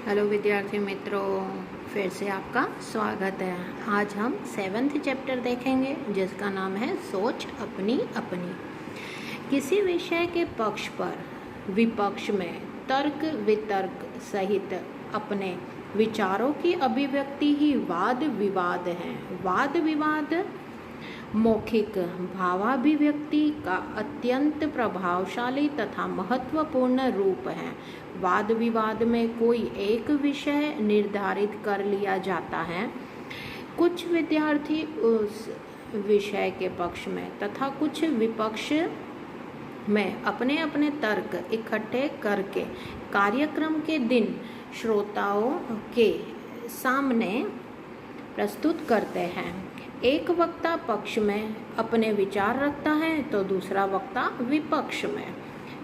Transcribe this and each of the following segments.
Hello विद्यार्थी मित्रों, फिर से आपका स्वागत है। आज हम 7th चैप्टर देखेंगे जिसका नाम है सोच अपनी अपनी। किसी विषय के पक्ष पर विपक्ष में तर्क वितर्क सहित अपने विचारों की अभिव्यक्ति ही वाद विवाद है। वाद विवाद मौखिक भावाभिव्यक्ति का अत्यंत प्रभावशाली तथा महत्वपूर्ण रूप है। वाद विवाद में कोई एक विषय निर्धारित कर लिया जाता है। कुछ विद्यार्थी उस विषय के पक्ष में तथा कुछ विपक्ष में अपने अपने तर्क इकट्ठे करके कार्यक्रम के दिन श्रोताओं के सामने प्रस्तुत करते हैं। एक वक्ता पक्ष में अपने विचार रखता है तो दूसरा वक्ता विपक्ष में।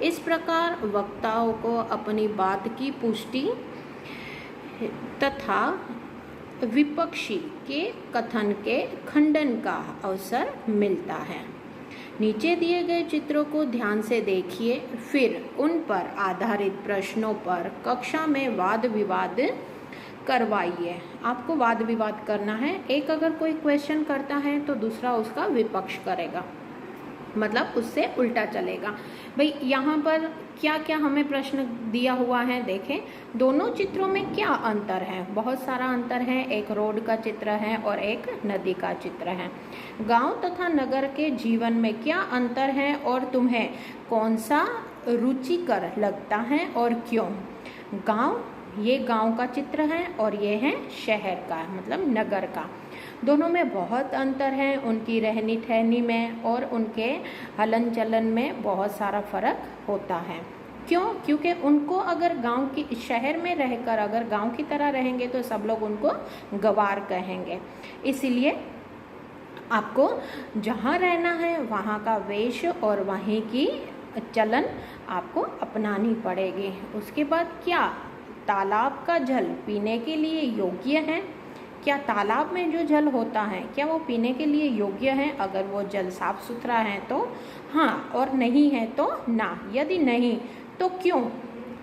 इस प्रकार वक्ताओं को अपनी बात की पुष्टि तथा विपक्षी के कथन के खंडन का अवसर मिलता है। नीचे दिए गए चित्रों को ध्यान से देखिए, फिर उन पर आधारित प्रश्नों पर कक्षा में वाद विवाद करवाइए। आपको वाद विवाद करना है। एक अगर कोई क्वेश्चन करता है तो दूसरा उसका विपक्ष करेगा, मतलब उससे उल्टा चलेगा। भाई यहाँ पर क्या क्या हमें प्रश्न दिया हुआ है, देखें। दोनों चित्रों में क्या अंतर है? बहुत सारा अंतर है। एक रोड का चित्र है और एक नदी का चित्र है। गांव तथा नगर के जीवन में क्या अंतर है और तुम्हें कौन सा रुचिकर लगता है और क्यों? ये गांव का चित्र है और ये है शहर का, मतलब नगर का। दोनों में बहुत अंतर है। उनकी रहनी ठहनी में और उनके हलन चलन में बहुत सारा फर्क होता है। क्यों? क्योंकि उनको अगर शहर में रहकर अगर गांव की तरह रहेंगे तो सब लोग उनको गवार कहेंगे। इसलिए आपको जहाँ रहना है वहाँ का वेश और वहीं की चलन आपको अपनानी पड़ेगी। उसके बाद क्या तालाब का जल पीने के लिए योग्य है? क्या तालाब में जो जल होता है क्या वो पीने के लिए योग्य है? अगर वो जल साफ सुथरा है तो हाँ, और नहीं है तो ना। यदि नहीं तो क्यों?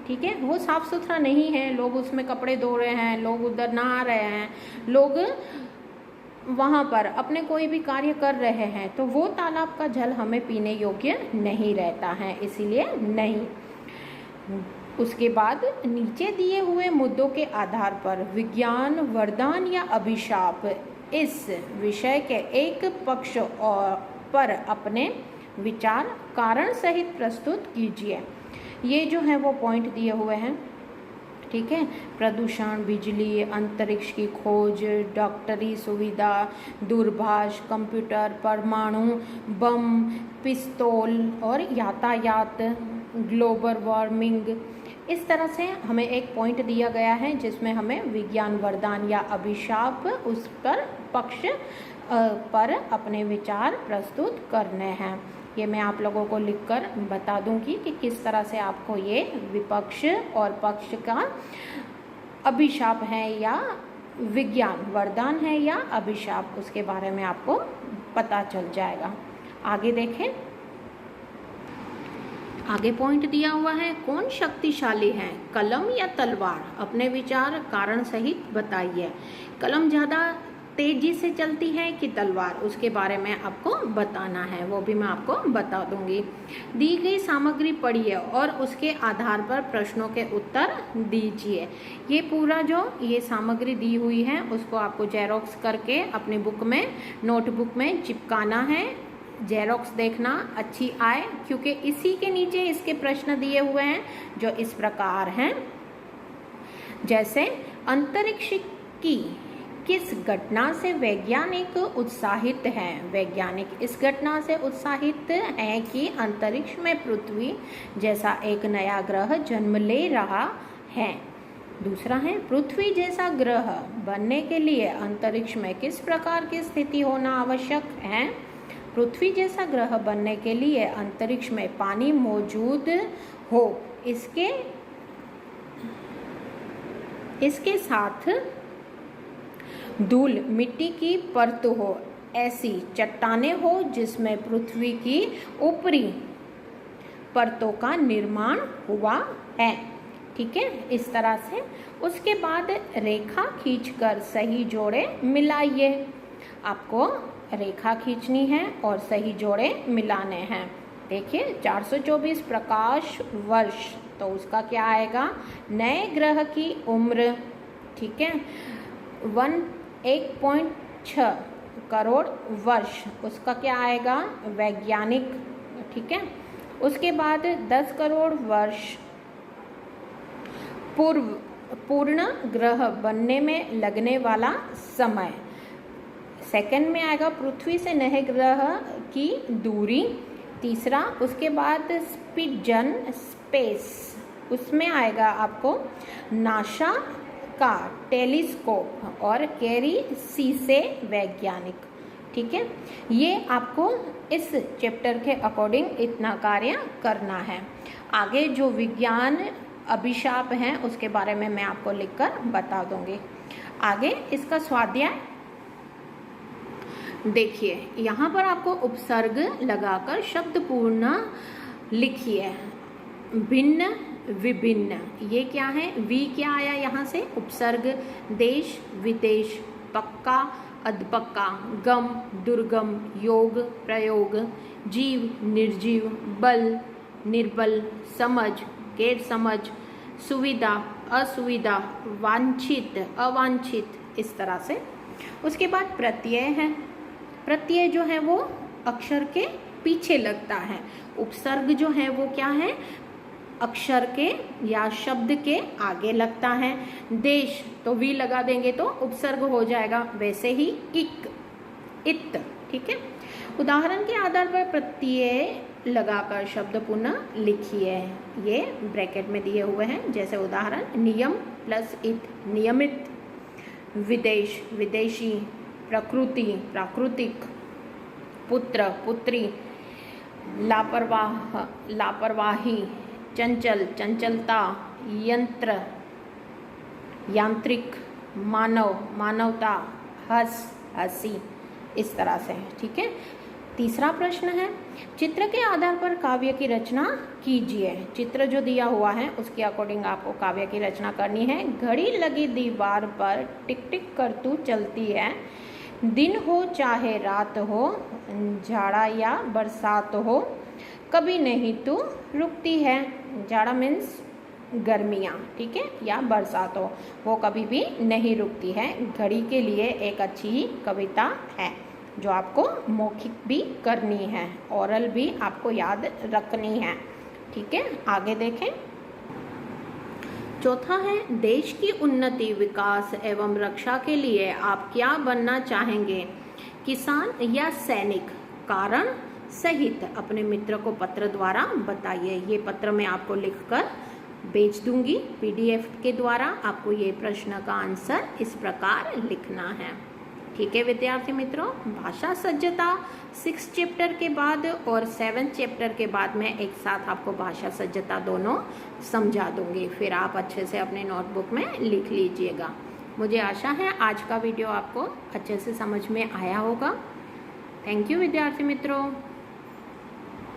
ठीक है, वो साफ सुथरा नहीं है, लोग उसमें कपड़े धो रहे हैं, लोग उधर नहा रहे हैं, लोग वहाँ पर अपने कोई भी कार्य कर रहे हैं, तो वो तालाब का जल हमें पीने योग्य नहीं रहता है, इसीलिए नहीं। उसके बाद नीचे दिए हुए मुद्दों के आधार पर विज्ञान वरदान या अभिशाप इस विषय के एक पक्ष पर अपने विचार कारण सहित प्रस्तुत कीजिए। ये जो है वो पॉइंट दिए हुए हैं, ठीक है। प्रदूषण, बिजली, अंतरिक्ष की खोज, डॉक्टरी सुविधा, दूरभाष, कंप्यूटर, परमाणु बम, पिस्तौल और यातायात, ग्लोबल वार्मिंग। इस तरह से हमें एक पॉइंट दिया गया है जिसमें हमें विज्ञान वरदान या अभिशाप उस पर पक्ष पर अपने विचार प्रस्तुत करने हैं। ये मैं आप लोगों को लिखकर बता दूंगी कि किस तरह से आपको ये विपक्ष और पक्ष का अभिशाप है या विज्ञान वरदान है या अभिशाप, उसके बारे में आपको पता चल जाएगा। आगे देखें, आगे पॉइंट दिया हुआ है, कौन शक्तिशाली है, कलम या तलवार? अपने विचार कारण सहित बताइए। कलम ज़्यादा तेजी से चलती है कि तलवार, उसके बारे में आपको बताना है, वो भी मैं आपको बता दूंगी। दी गई सामग्री पढ़िए और उसके आधार पर प्रश्नों के उत्तर दीजिए। ये पूरा जो ये सामग्री दी हुई है उसको आपको जेरोक्स करके अपनी बुक में, नोटबुक में चिपकाना है। जेरोक्स देखना अच्छी आए, क्योंकि इसी के नीचे इसके प्रश्न दिए हुए हैं जो इस प्रकार हैं। जैसे अंतरिक्ष की किस घटना से वैज्ञानिक उत्साहित हैं? वैज्ञानिक इस घटना से उत्साहित हैं कि अंतरिक्ष में पृथ्वी जैसा एक नया ग्रह जन्म ले रहा है। दूसरा है, पृथ्वी जैसा ग्रह बनने के लिए अंतरिक्ष में किस प्रकार की स्थिति होना आवश्यक है? पृथ्वी जैसा ग्रह बनने के लिए अंतरिक्ष में पानी मौजूद हो, इसके साथ धूल मिट्टी की परत हो, ऐसी चट्टानें हो जिसमें पृथ्वी की ऊपरी परतों का निर्माण हुआ है। ठीक है, इस तरह से। उसके बाद रेखा खींचकर सही जोड़े मिलाइए। आपको रेखा खींचनी है और सही जोड़े मिलाने हैं। देखिए 424 प्रकाश वर्ष, तो उसका क्या आएगा, नए ग्रह की उम्र, ठीक है। 1.6 करोड़ वर्ष, उसका क्या आएगा, वैज्ञानिक, ठीक है। उसके बाद 10 करोड़ वर्ष पूर्ण ग्रह बनने में लगने वाला समय। सेकंड में आएगा पृथ्वी से नए ग्रह की दूरी। तीसरा, उसके बाद स्पिट्जन स्पेस, उसमें आएगा आपको नासा का टेलीस्कोप और कैरी सीसे वैज्ञानिक, ठीक है। ये आपको इस चैप्टर के अकॉर्डिंग इतना कार्य करना है। आगे जो विज्ञान अभिशाप हैं उसके बारे में मैं आपको लिखकर बता दूंगी। आगे इसका स्वाध्याय देखिए, यहाँ पर आपको उपसर्ग लगाकर शब्द पूर्ण लिखिए। भिन्न विभिन्न, ये क्या है, वी क्या आया यहाँ से, उपसर्ग। देश विदेश, पक्का अधपक्का, गम दुर्गम, योग प्रयोग, जीव निर्जीव, बल निर्बल, समझ गैर समझ, सुविधा असुविधा, वांछित अवांछित, इस तरह से। उसके बाद प्रत्यय है। प्रत्यय जो है वो अक्षर के पीछे लगता है। उपसर्ग जो है वो क्या है, अक्षर के या शब्द के आगे लगता है। देश तो वी लगा देंगे तो उपसर्ग हो जाएगा, वैसे ही इक इत, ठीक है। उदाहरण के आधार पर प्रत्यय लगाकर शब्द पुनः लिखिए। ये ब्रैकेट में दिए हुए हैं, जैसे उदाहरण नियम प्लस इत, नियमित। विदेश विदेशी, प्रकृति प्राकृतिक, पुत्र पुत्री, लापरवाह लापरवाही, चंचल चंचलता, यंत्र यांत्रिक, मानव मानवता, हंस हंसी, इस तरह से, ठीक है। तीसरा प्रश्न है, चित्र के आधार पर काव्य की रचना कीजिए। चित्र जो दिया हुआ है उसके अकॉर्डिंग आपको काव्य की रचना करनी है। घड़ी लगी दीवार पर टिक टिक कर तू चलती है, दिन हो चाहे रात हो, जाड़ा या बरसात हो, कभी नहीं तू रुकती है। जाड़ा मीन्स गर्मियाँ, ठीक है, या बरसात हो, वो कभी भी नहीं रुकती है। घड़ी के लिए एक अच्छी कविता है जो आपको मौखिक भी करनी है, ओरल भी आपको याद रखनी है, ठीक है। आगे देखें। चौथा है, देश की उन्नति विकास एवं रक्षा के लिए आप क्या बनना चाहेंगे, किसान या सैनिक, कारण सहित अपने मित्र को पत्र द्वारा बताइए। ये पत्र मैं आपको लिखकर भेज दूंगी PDF के द्वारा। आपको ये प्रश्न का आंसर इस प्रकार लिखना है, ठीक है विद्यार्थी मित्रों। भाषा सज्जता 6 चैप्टर के बाद और 7 चैप्टर के बाद में एक साथ आपको भाषा सज्जता दोनों समझा दूंगी, फिर आप अच्छे से अपने नोटबुक में लिख लीजिएगा। मुझे आशा है आज का वीडियो आपको अच्छे से समझ में आया होगा। थैंक यू विद्यार्थी मित्रों।